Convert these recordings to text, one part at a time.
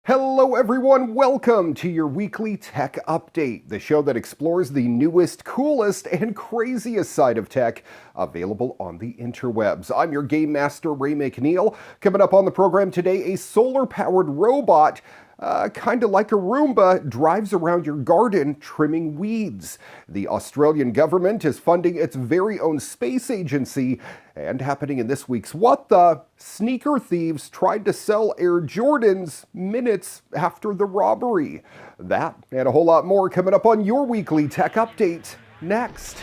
Hello everyone, welcome to your weekly tech update, the show that explores the newest, coolest, and craziest side of tech available on the interwebs. I'm your game master, Ray McNeil. Coming up on the program today, a solar-powered robot kind of like a Roomba, drives around your garden trimming weeds. The Australian government is funding its very own space agency. And happening in this week's What The? Sneaker thieves tried to sell Air Jordans minutes after the robbery. That and a whole lot more coming up on your weekly tech update next.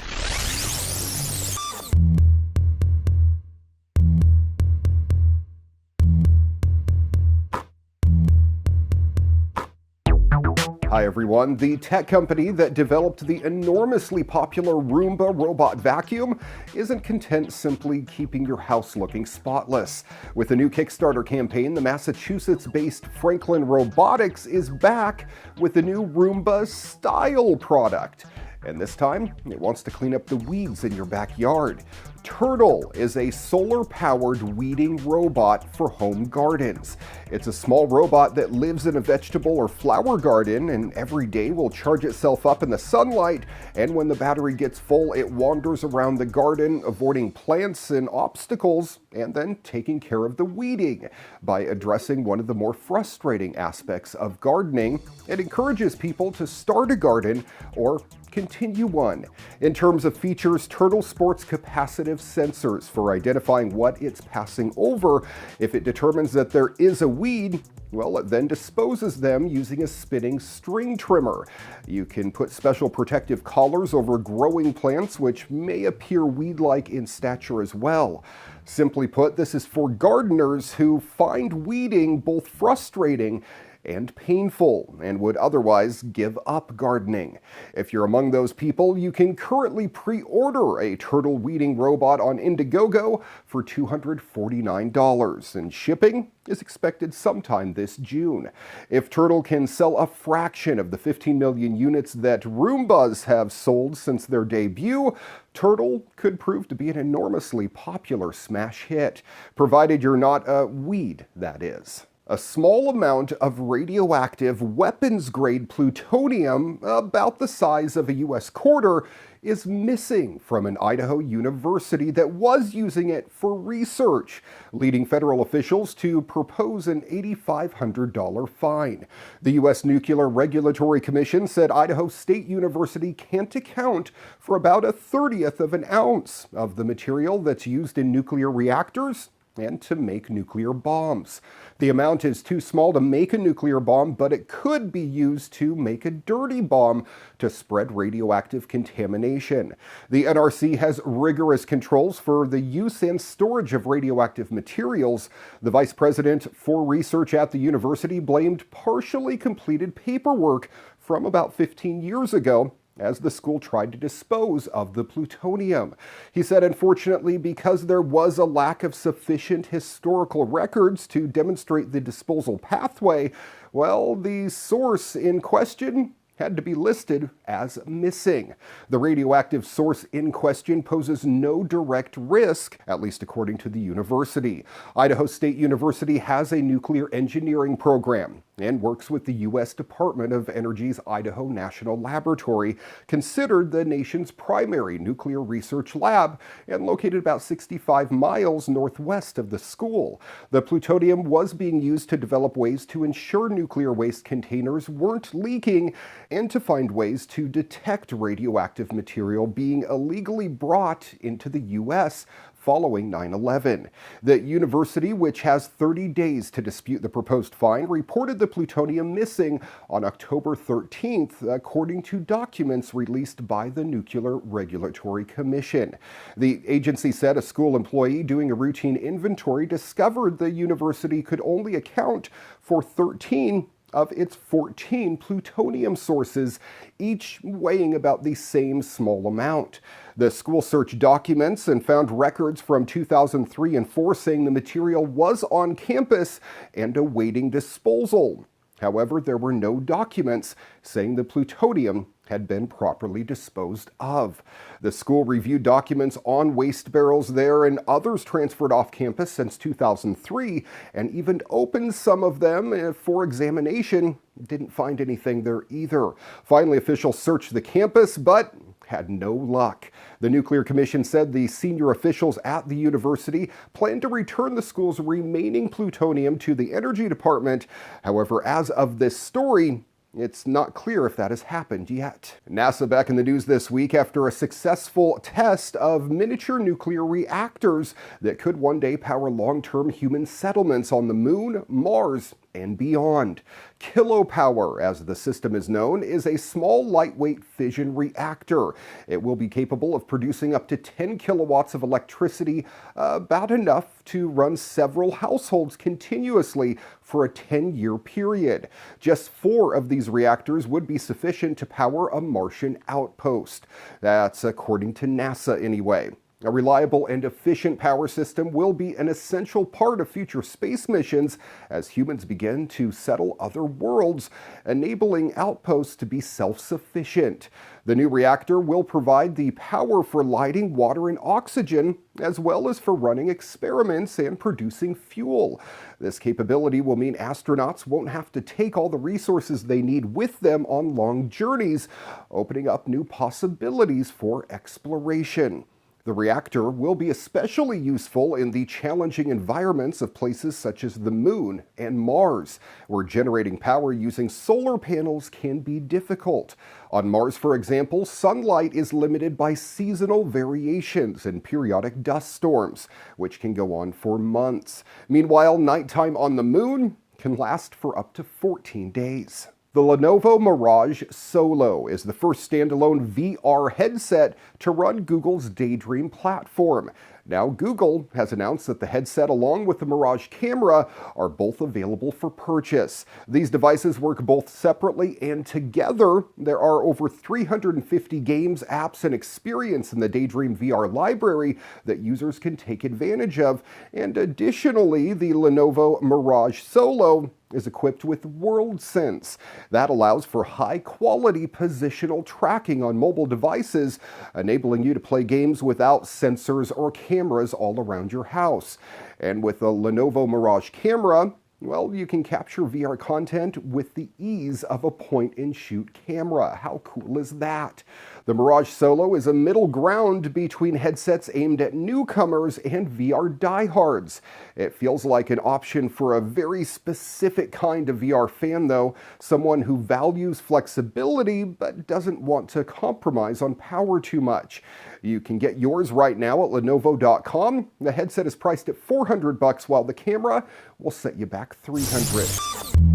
Hi everyone. The tech company that developed the enormously popular Roomba robot vacuum isn't content simply keeping your house looking spotless. With a new Kickstarter campaign, the Massachusetts-based Franklin Robotics is back with a new Roomba-style product. And this time, it wants to clean up the weeds in your backyard. Turtle is a solar-powered weeding robot for home gardens. It's a small robot that lives in a vegetable or flower garden and every day will charge itself up in the sunlight, and when the battery gets full, it wanders around the garden, avoiding plants and obstacles, and then taking care of the weeding. By addressing one of the more frustrating aspects of gardening, it encourages people to start a garden or continue one. In terms of features, Turtle sports capacitive sensors for identifying what it's passing over. If it determines that there is a weed, well, it then disposes them using a spinning string trimmer. You can put special protective collars over growing plants, which may appear weed-like in stature as well. Simply put, this is for gardeners who find weeding both frustrating and painful, and would otherwise give up gardening. If you're among those people, you can currently pre-order a turtle weeding robot on Indiegogo for $249, and shipping is expected sometime this June. If Turtle can sell a fraction of the 15 million units that Roombas have sold since their debut, Turtle could prove to be an enormously popular smash hit, provided you're not a weed, that is. A small amount of radioactive weapons-grade plutonium, about the size of a U.S. quarter, is missing from an Idaho university that was using it for research, leading federal officials to propose an $8,500 fine. The U.S. Nuclear Regulatory Commission said Idaho State University can't account for about 1/30 of an ounce of the material that's used in nuclear reactors and to make nuclear bombs. The amount is too small to make a nuclear bomb, but it could be used to make a dirty bomb to spread radioactive contamination. The NRC has rigorous controls for the use and storage of radioactive materials. The vice president for research at the university blamed partially completed paperwork from about 15 years ago as the school tried to dispose of the plutonium. He said, unfortunately, because there was a lack of sufficient historical records to demonstrate the disposal pathway, well, the source in question had to be listed as missing. The radioactive source in question poses no direct risk, at least according to the university. Idaho State University has a nuclear engineering program and works with the U.S. Department of Energy's Idaho National Laboratory, considered the nation's primary nuclear research lab and located about 65 miles northwest of the school. The plutonium was being used to develop ways to ensure nuclear waste containers weren't leaking and to find ways to detect radioactive material being illegally brought into the U.S. following 9/11. The university, which has 30 days to dispute the proposed fine, reported the plutonium missing on October 13th, according to documents released by the Nuclear Regulatory Commission. The agency said a school employee doing a routine inventory discovered the university could only account for 13 of its 14 plutonium sources, each weighing about the same small amount. The school searched documents and found records from 2003 and 4 saying the material was on campus and awaiting disposal. However, there were no documents saying the plutonium had been properly disposed of. The school reviewed documents on waste barrels there and others transferred off campus since 2003 and even opened some of them for examination. Didn't find anything there either. Finally, officials searched the campus, but had no luck. The Nuclear Commission said the senior officials at the university plan to return the school's remaining plutonium to the Energy Department. However, as of this story, it's not clear if that has happened yet. NASA back in the news this week after a successful test of miniature nuclear reactors that could one day power long-term human settlements on the Moon, Mars, and beyond. Kilopower, as the system is known, is a small, lightweight fission reactor. It will be capable of producing up to 10 kilowatts of electricity, about enough to run several households continuously for a 10-year period. Just 4 of these reactors would be sufficient to power a Martian outpost. That's according to NASA anyway. A reliable and efficient power system will be an essential part of future space missions as humans begin to settle other worlds, enabling outposts to be self-sufficient. The new reactor will provide the power for lighting, water, and oxygen, as well as for running experiments and producing fuel. This capability will mean astronauts won't have to take all the resources they need with them on long journeys, opening up new possibilities for exploration. The reactor will be especially useful in the challenging environments of places such as the Moon and Mars, where generating power using solar panels can be difficult. On Mars, for example, sunlight is limited by seasonal variations and periodic dust storms, which can go on for months. Meanwhile, nighttime on the Moon can last for up to 14 days. The Lenovo Mirage Solo is the first standalone VR headset to run Google's Daydream platform. Now, Google has announced that the headset along with the Mirage camera are both available for purchase. These devices work both separately and together. There are over 350 games, apps, and experience in the Daydream VR library that users can take advantage of. And additionally, the Lenovo Mirage Solo is equipped with WorldSense. That allows for high-quality positional tracking on mobile devices, enabling you to play games without sensors or cameras all around your house. And with the Lenovo Mirage camera, well, you can capture VR content with the ease of a point-and-shoot camera. How cool is that? The Mirage Solo is a middle ground between headsets aimed at newcomers and VR diehards. It feels like an option for a very specific kind of VR fan, though, someone who values flexibility but doesn't want to compromise on power too much. You can get yours right now at Lenovo.com. The headset is priced at $400, while the camera will set you back $300.